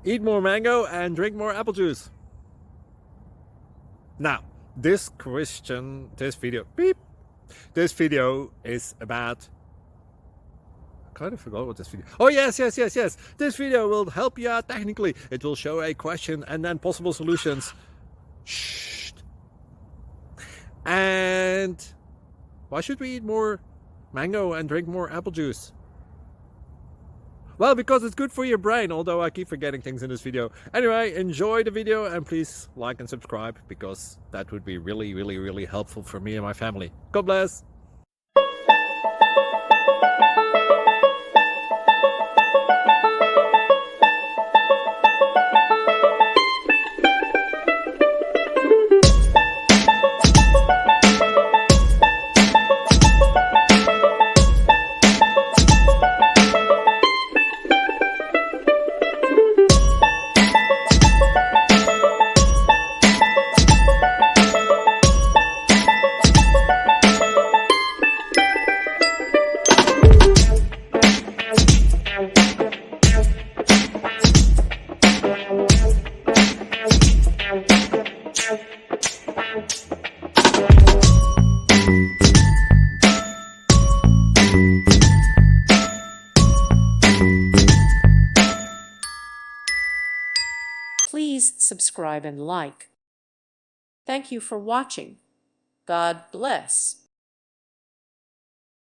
Eat more mango and drink more apple juice. Now, this video is about... I kind of forgot what this video... Oh, yes. This video will help you out technically. It will show a question and then possible solutions. Shh. And why should we eat more mango and drink more apple juice? Well, because it's good for your brain, although I keep forgetting things in this video. Anyway, enjoy the video and please like and subscribe, because that would be really helpful for me and my family. God bless! Please subscribe and like. Thank you for watching. God bless.